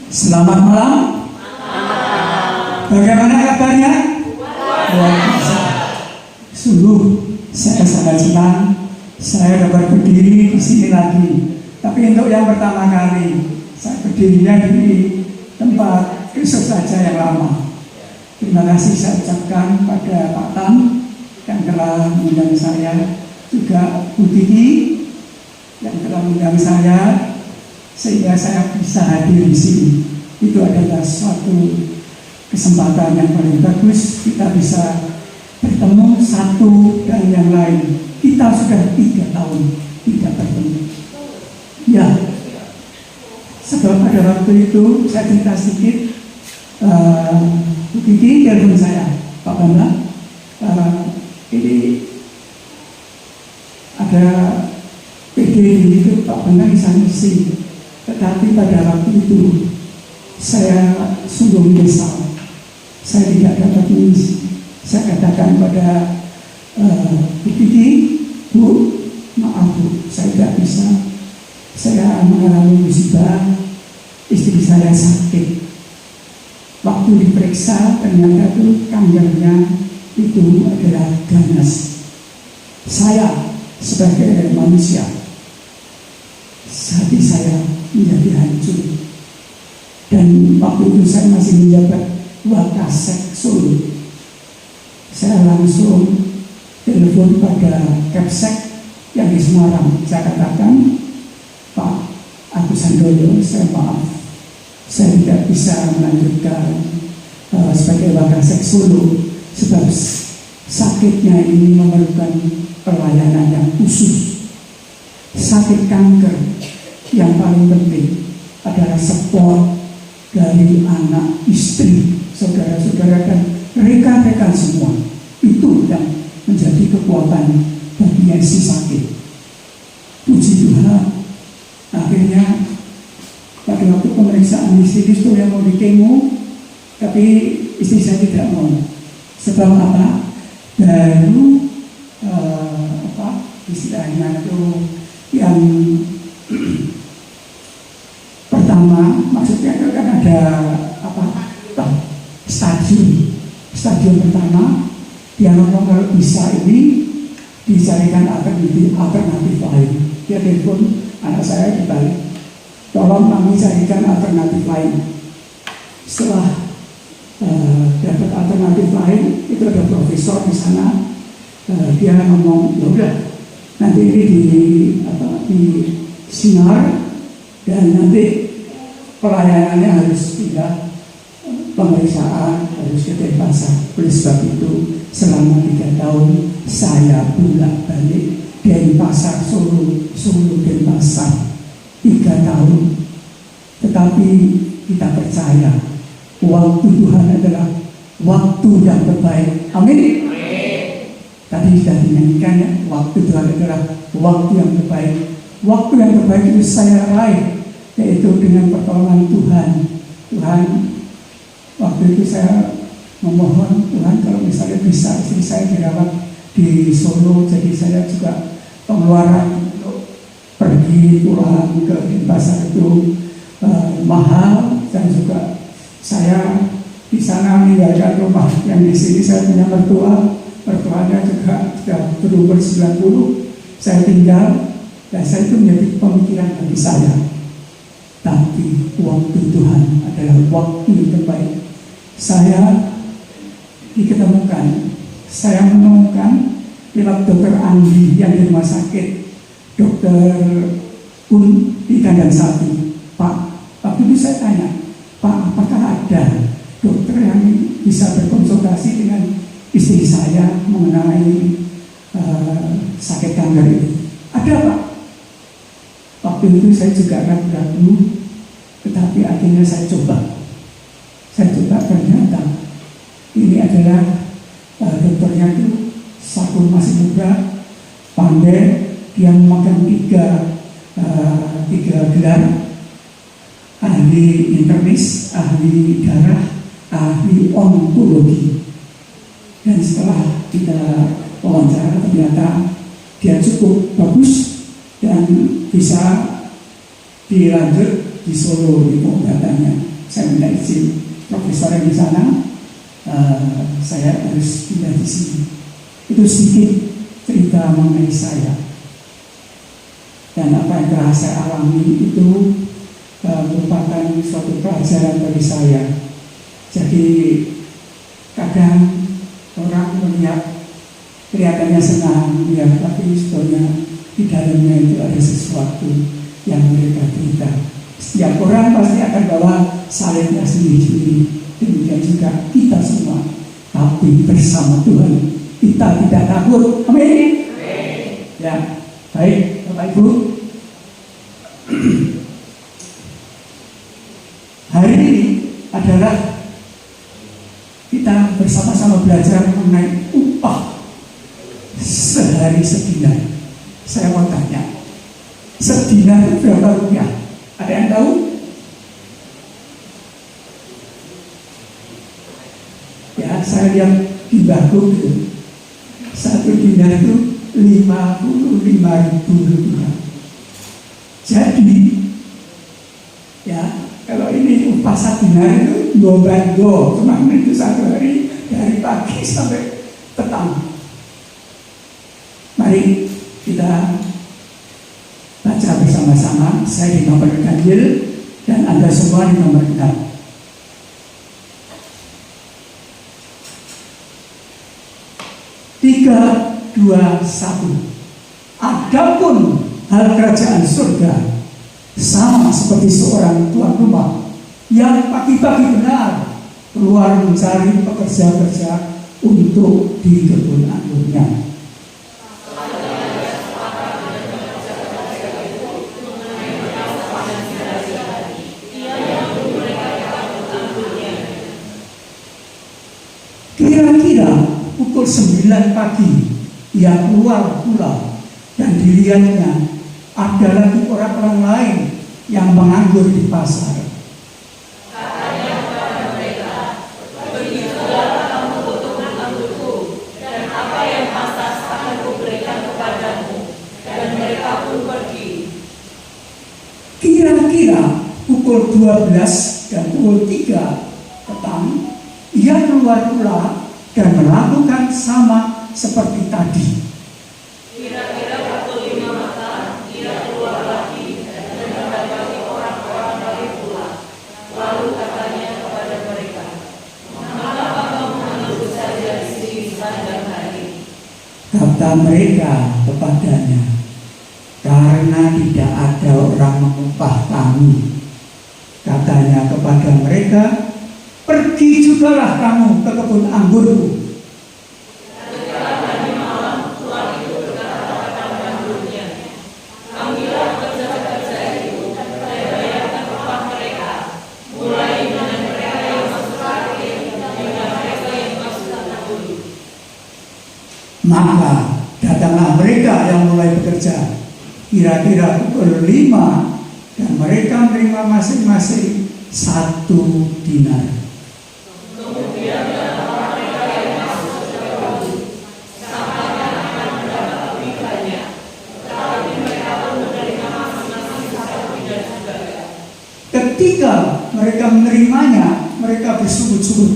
Selamat malam. Bagaimana kabarnya? Luar biasa. Sungguh saya sangat senang saya dapat berdiri di sini lagi. Tapi untuk yang pertama kali saya berdirinya di tempat Kristus saja yang lama. Terima kasih saya ucapkan pada Pak Tan yang telah mengundang saya, juga Bu Titi yang telah mengundang saya, sehingga saya bisa hadir di sini. Itu adalah suatu kesempatan yang paling bagus. Kita bisa bertemu satu dan yang lain. Kita sudah 3 tahun tidak bertemu. Ya, sebab pada waktu itu saya cerita sedikit. Bu Titi telepon saya, Pak Bambang, ini ada PD itu Pak Bambang bisa ngisi. Tetapi pada waktu itu saya sungguh menyesal, saya tidak dapat mengisi. Saya katakan pada Bu Titi, Bu, maaf Bu, saya tidak bisa. Saya mengalami musibah, istri saya sakit. Waktu diperiksa ternyata itu kankernya itu adalah ganas. Saya sebagai manusia, hati saya menjadi hancur. Dan waktu itu saya masih menjabat Wakasek Solo. Saya langsung telepon pada Kapsek yang di Semarang. Saya katakan, Pak Agus Handoyo, saya maaf, saya tidak bisa melanjutkan sebagai Wakasek Solo sebab sakitnya ini memerlukan pelayanan yang khusus. Sakit kanker yang paling penting adalah support dari anak, istri, saudara-saudara dan rekan-rekan semua. Itu yang menjadi kekuatan bagi yang si sakit. Puji Tuhan, akhirnya pada waktu pemeriksaan istri itu yang mau dikemo, tapi istri saya tidak mau. Sebab apa? Baru istilahnya itu yang pertama, maksudnya itu kan ada stadium pertama. Dia ngomong kalau bisa ini dicarikan alternatif lain. Dia telepon anak saya di Bali, tolong kami carikan alternatif lain. Setelah dapat alternatif lain, itu ada profesor di sana. Dia ngomong, ya udah, nanti ini di sinar dan nanti pelayanannya harus pindah, pemeriksaan harus ke Denpasar. Oleh sebab itu selama 3 tahun saya bolak-balik Denpasar Solo Denpasar 3 tahun. Tetapi kita percaya waktu Tuhan adalah waktu yang terbaik. Amin. Tadi sudah dinyanyikan ya, waktu Tuhan adalah waktu yang terbaik. Waktu yang terbaik itu saya raih, yaitu dengan pertolongan Tuhan. Tuhan, waktu itu saya memohon Tuhan kalau misalnya bisa istri saya dirawat di Solo, jadi saya juga pengeluaran untuk pergi pulang ke Denpasar itu mahal, dan juga saya di sana meninggalkan rumah yang di sini. Saya punya mertuanya juga sudah berumur 90, saya tinggal, dan saya itu menjadi pemikiran bagi saya. Tapi waktu Tuhan adalah waktu yang terbaik. Saya menemukan lewat dokter Andi yang di rumah sakit, dokter di kandang sapi. Pak, waktu itu saya tanya, Pak, apakah ada dokter yang bisa berkonsultasi dengan istri saya mengenai sakit kanker ini? Ada, Pak. Waktu itu saya juga ragu-ragu, tetapi akhirnya saya coba ternyata ini adalah dokternya itu satu masih muda, pandai, dia memakan 3 gelar, ahli internis, ahli darah, ahli onkologi. Dan setelah kita wawancara ternyata dia cukup bagus dan bisa dilanjut di Solo itu katanya saya minta izin profesor yang di sana, saya harus pindah di sini. Itu sedikit cerita mengenai saya. Dan apa yang telah saya alami itu merupakan suatu pelajaran bagi saya. Jadi kadang orang melihat kelihatannya senang, ya, tapi sebetulnya di dalamnya itu ada sesuatu yang mereka derita. Setiap orang pasti akan bawa salibnya sendiri-sendiri. Demikian juga kita semua. Tapi bersama Tuhan kita tidak takut. Amin. Ya, baik Bapak Ibu. Hari ini adalah kita bersama-sama belajar mengenai upah sehari sedinar. Saya mau tanya, sedinar itu berapa rupiah? Ada yang tahu? Ya, saya lihat di baku itu, satu dinar itu 55.000 rupiah. Jadi, ya, kalau ini upah satu dinar itu go, cuma itu satu hari dari pagi sampai petang. Mari kita baca bersama-sama. Saya di nomor ganjil dan Anda semua di nomor genap. Tiga, dua, satu. Adapun hal kerajaan surga sama seperti seorang tuan rumah yang pagi-pagi benar keluar mencari pekerja-pekerja untuk di kebun anggurnya. Kira-kira pukul 9 pagi ia keluar pula, dan dilihatnya ada lagi orang-orang lain yang menganggur di pasar. Katanya kepada mereka, "Begitulah kamu kutukan anggurku, dan apa yang pantas akan kuberikan kepadamu." Dan mereka pun pergi. Kira-kira pukul 12 dan pukul 3 petang, ia keluar pula dan melakukan sama seperti tadi. Kira-kira pukul 5 malam, ia keluar lagi dan mendapati orang-orang lain pula. Lalu katanya kepada mereka, "Mengapa kamu menunggu saja di sini sepanjang hari?" Kata mereka kepadanya, "Karena tidak ada orang mengupah kami." Katanya kepada mereka, "Pergi jugalah kamu ke kebun anggurku." Ketika tadi malam tuan itu berkata kepada anggurnya, "Ambillah pekerja-pekerja itu dan bayarkan upah mereka, mulai dengan mereka yang masuk akhir hingga mereka yang masuk anggur." Maka datanglah mereka yang mulai bekerja kira-kira pukul 5, dan mereka menerima masing-masing 1 dinar. Kemudian mereka yang masuk ke kebun, sangkanya akan mendapat lebih banyak, tetapi mereka pun menerima masing-masing 1 dinar juga. Ketika mereka menerimanya, mereka bersujud-sujud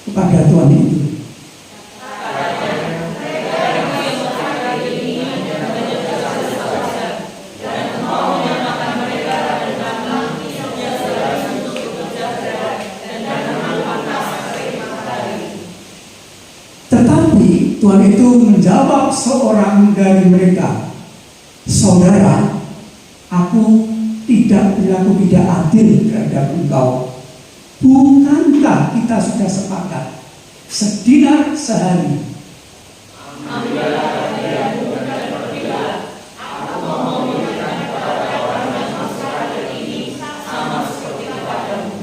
kepada Tuhan itu. Tuhan itu menjawab seorang dari mereka, "Saudara, aku tidak berlaku tidak adil terhadap engkau. Bukankah kita sudah sepakat 1 dinar sehari? Ambillah bagianmu dan pergilah. Aku mau memberikan kepada orang yang masuk akhir ini sama seperti kepadamu.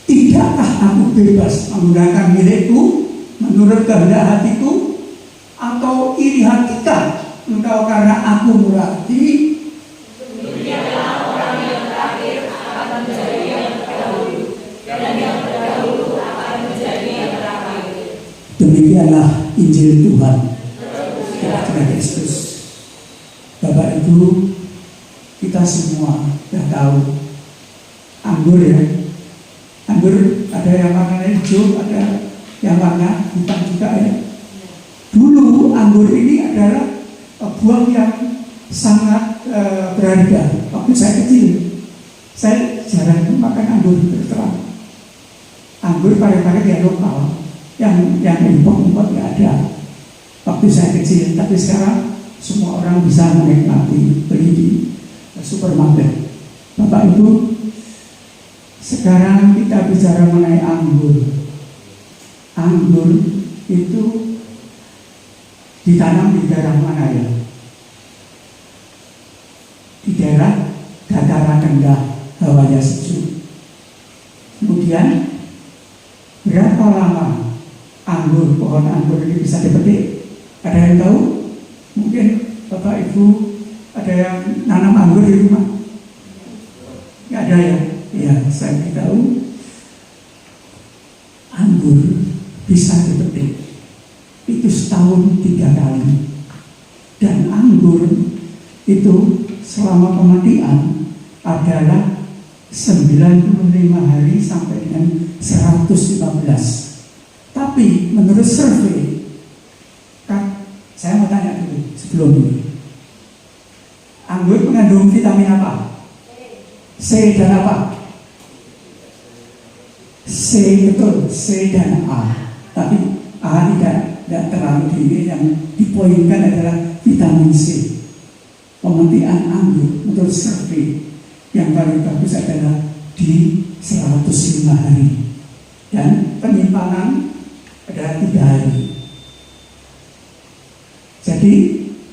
Tidakkah aku bebas menggunakan milikku menurut kehendak hatiku, atau iri hatikah engkau karena aku murah hati?" Demikianlah orang yang terakhir akan menjadi yang terdahulu, dan yang terdahulu akan menjadi yang terakhir. Demikianlah Injil Tuhan. Terima Kristus. Bapak Ibu, kita semua, dan anggur ya. Anggur ada yang warna hijau, ada yang warna hitam juga ya. Dulu anggur ini adalah buah yang sangat berharga. Waktu saya kecil, saya jarang makan anggur terang. Anggur paling-paling yang lokal, yang import nggak ada. Waktu saya kecil, tapi sekarang semua orang bisa menikmati, beli di supermarket. Bapak Ibu, sekarang kita bicara mengenai anggur. Anggur itu ditanam di daerah mana ya? Di daerah dataran rendah, hawanya sejuk. Kemudian berapa lama pohon anggur ini bisa dipetik? Ada yang tahu? Mungkin Bapak Ibu ada yang nanam anggur di rumah? Nggak ada ya? Ya, saya tahu anggur bisa dipetik itu setahun 3 kali, dan anggur itu selama pemetikan adalah 95 hari sampai dengan 115. Tapi menurut survei, saya mau tanya dulu sebelum ini, anggur mengandung vitamin apa? C dan apa? C, betul, C dan A. Tapi A tidak terlalu tinggi, yang dipoinkan adalah vitamin C. Pemetikan anggur menurut survei yang paling bagus adalah di 105 hari, dan penyimpanan adalah 3 hari. Jadi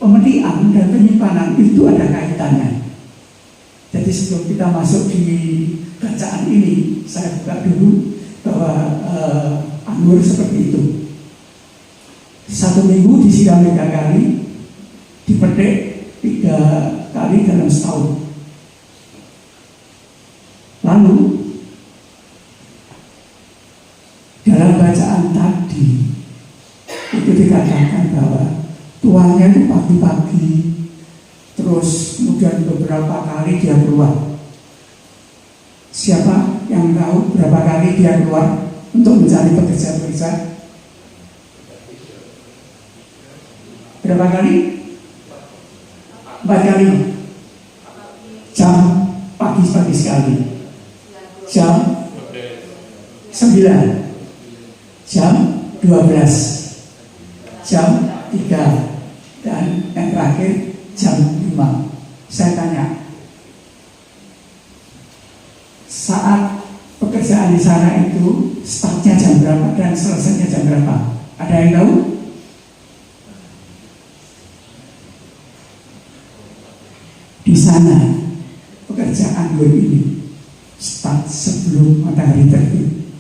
pemetikan dan penyimpanan itu ada kaitannya. Jadi sebelum kita masuk di bacaan ini, saya buka dulu bahwa anggur seperti itu. 1 minggu disiram 3 kali, dipetik 3 kali dalam setahun. Lalu dalam bacaan tadi itu dikatakan bahwa tuannya itu pagi-pagi, terus kemudian beberapa kali dia keluar. Siapa yang tahu berapa kali dia keluar untuk mencari pekerja-pekerja? Berapa kali? 4 kali. Jam pagi-pagi sekali. Jam 9, jam 12, jam 3, dan yang terakhir jam 5. Saya tanya, saat pekerjaan di sana itu startnya jam berapa dan selesainya jam berapa? Ada yang tahu? Di sana pekerjaan gue ini start sebelum matahari terbit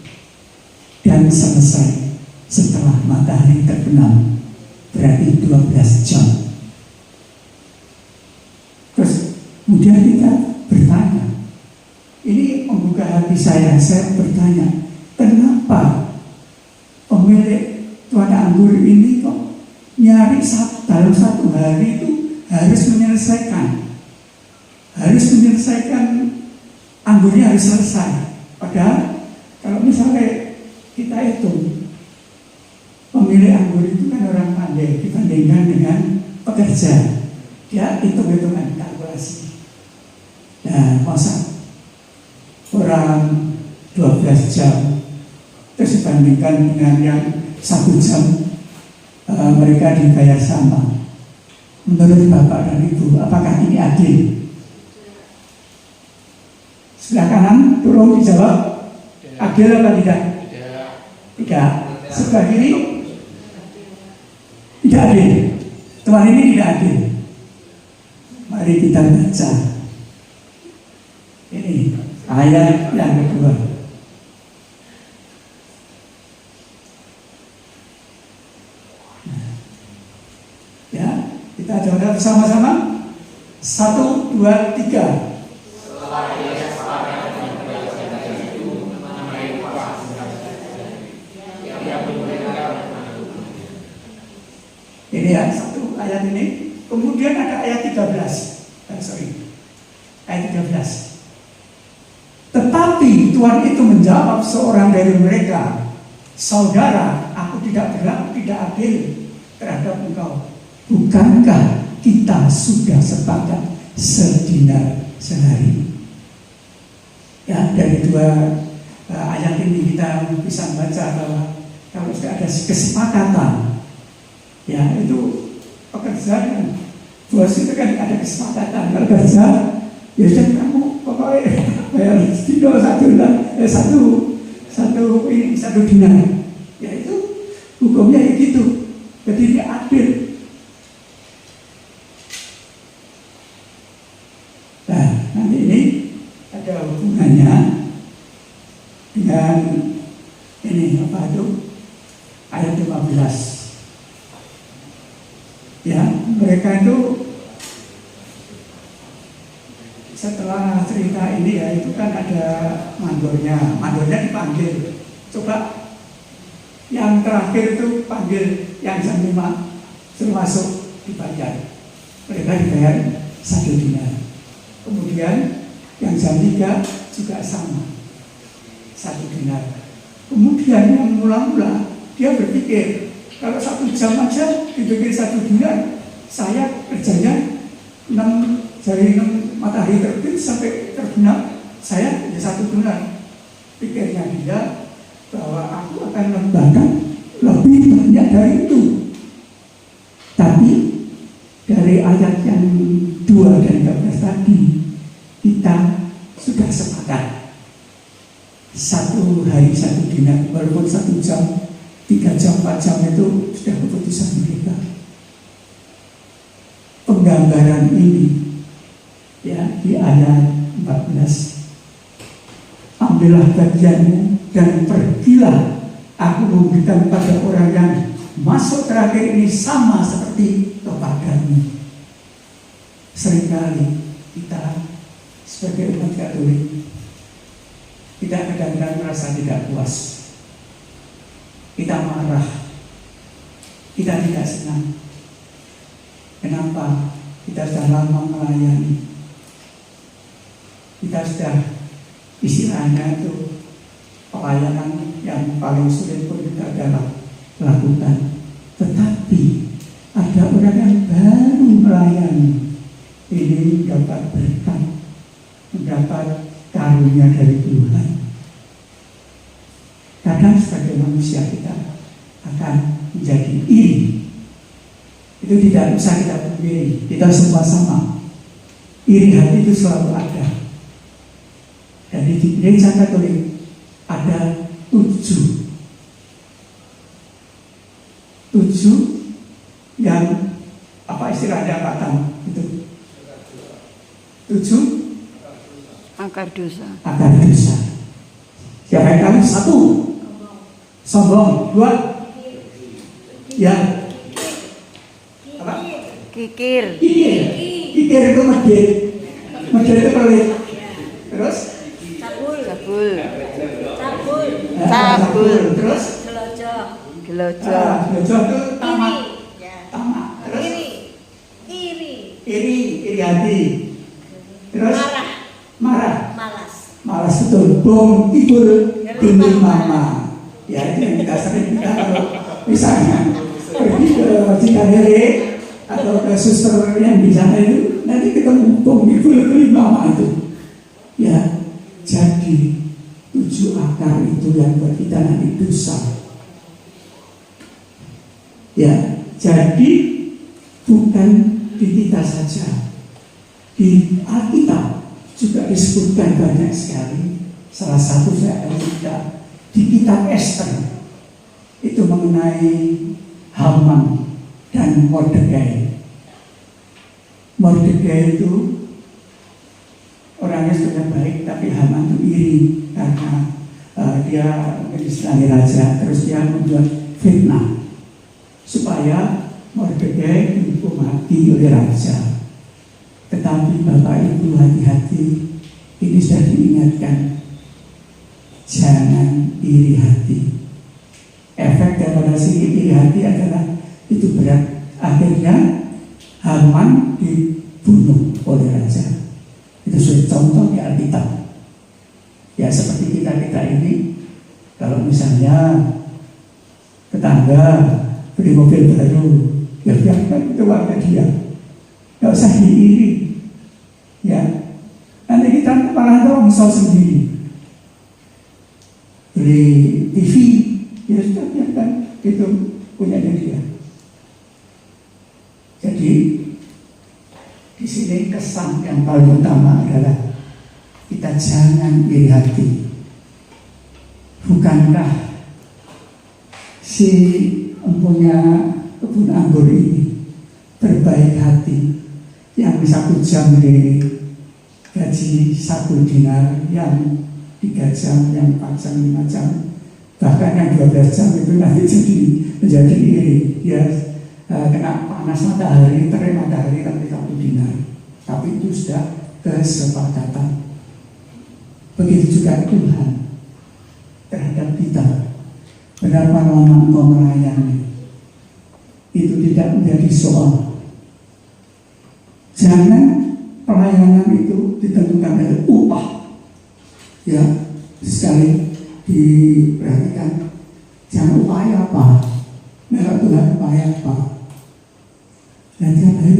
dan selesai setelah matahari terbenam, berarti 12 jam. Terus kemudian kita bertanya, ini membuka hati saya bertanya, kenapa pemilik tuan anggur ini kok nyari dalam 1 hari itu harus menyelesaikan anggurnya harus selesai. Padahal kalau misalnya kita hitung, pemilik anggur itu kan orang pandai dibandingkan dengan pekerja. Dia hitung-hitungan, kalkulasi. Nah, masa orang 12 jam terus dibandingkan dengan yang 1 jam mereka dibayar sama. Menurut Bapak dan Ibu, apakah ini adil? Sebelah kanan, tolong dijawab. Adil apa tidak? Tidak. Sebelah kiri? Tidak adil. Teman ini tidak adil. Mari kita baca. Ini ayat yang kedua. Ya, kita coba bersama-sama. 1, 2, 3. Ini ya, 1 ayat ini. Kemudian ada ayat 13. Ayat 13. Tetapi Tetapi Tuhan itu menjawab seorang dari mereka, saudara, aku tidak berlaku tidak adil terhadap engkau. Bukankah kita sudah sepakat sedinar sehari? Ya, dari dua ayat ini kita bisa baca bahwa kalau sudah ada kesepakatan, ya itu pekerjaan. Bos itu kan ada kesepakatan, kalau kerja, ya sudah kamu pokoknya bayar satu dinar. Ya itu hukumnya gitu. Jadi ini adil. Nah, nanti ini ada hubungannya dengan ini apa itu ayat 15. Ya, mereka itu setelah cerita ini ya itu kan ada mandornya dipanggil. Coba yang terakhir itu panggil yang jam 5 suruh masuk dibayar. Mereka dibayar 1 dinar. Kemudian yang jam 3 juga sama 1 dinar. Kemudian yang mula-mula dia berpikir kalau 1 jam aja dibikin 1 dinar, saya kerjanya 6 matahari terbit sampai terbenam, saya ya 1 dinar. Pikirnya dia bahwa aku akan membahkan lebih banyak dari itu. Tapi dari ayat yang 2 dan 13 tadi kita sudah sepakat 1 hari 1 dinar, walaupun 1 jam, 3 jam, 4 jam itu sudah keputusan mereka. Penggambaran ini ya di ayat 14, ambillah bagianmu dan pergilah, aku memberikan pada orang yang masuk terakhir ini sama seperti kepadamu. Seringkali kita sebagai umat Katolik, kita kadang-kadang merasa tidak puas, kita marah, kita tidak senang. Kenapa? Kita sudah lama melayani, kita sudah istilahnya itu pelayanan yang paling sulit pun kita adalah lakukan. Tetapi ada orang yang baru melayani, ini dapat berkat, mendapat karunia dari Tuhan. Kadang sebagai manusia kita akan menjadi iri. Itu tidak usah kita pungkiri, kita semua sama. Iri hati itu selalu ada. Dan di gereja Katolik ada 7 yang apa istilahnya Pak itu 7 akar dosa. Siapa yang tahu? 1 sombong, 2 ya apa? Kikir itu medit itu pelit. Terus cabul. Terus Gelojok itu tamak. Terus iri hati. Terus marah. Malas betul. Bom tidur timbul mama. Ya itu yang kita sering kalau misalnya pergi ke Cikarere atau ke suster yang di sana itu nanti ketemu bom timbul mama itu. Ya, jadi 7 akar itu yang buat kita nanti dosa. Ya, jadi bukan di kita saja, di Alkitab juga disebutkan banyak sekali. Salah satu saya akan cerita di kitab Ester itu mengenai Haman dan Mordekai. Mordekai itu orangnya sudah baik, tapi Haman itu iri karena dia menjadi raja, terus dia membuat fitnah supaya Mordekai dihukum mati oleh raja. Tetapi Bapak Ibu hati-hati, ini sudah diingatkan, jangan iri hati. Efek daripada si iri hati adalah itu berat. Akhirnya Haman dibunuh oleh raja. Itu sudah contoh di Alkitab. Ya seperti kita ini, kalau misalnya tetangga beli mobil baru, ya biarkan itu warga dia, nggak usah diiri, ya. Nanti kita malah rongsok sendiri. Beli TV, ya sudah biarkan itu punyanya dia. Jadi di sini kesan yang paling utama adalah kita jangan iri hati. Bukankah si empunya kebun anggur ini berbaik hati yang 1 jam di gaji 1 dinar, yang 3 jam, yang 4 jam, 5 jam, bahkan yang 12 jam itu nanti menjadi iri. Ya, kena panas matahari, terik matahari tapi 1 dinar. Tapi itu sudah kesepakatan. Begitu juga Tuhan terhadap kita. Berapa lama engkau melayani, itu tidak menjadi soal. Jangan pelayanan itu ditentukan oleh upah. Ya, sekali diperhatikan, jangan upaya apa, mereka Tuhan upaya apa. Dan tiap hari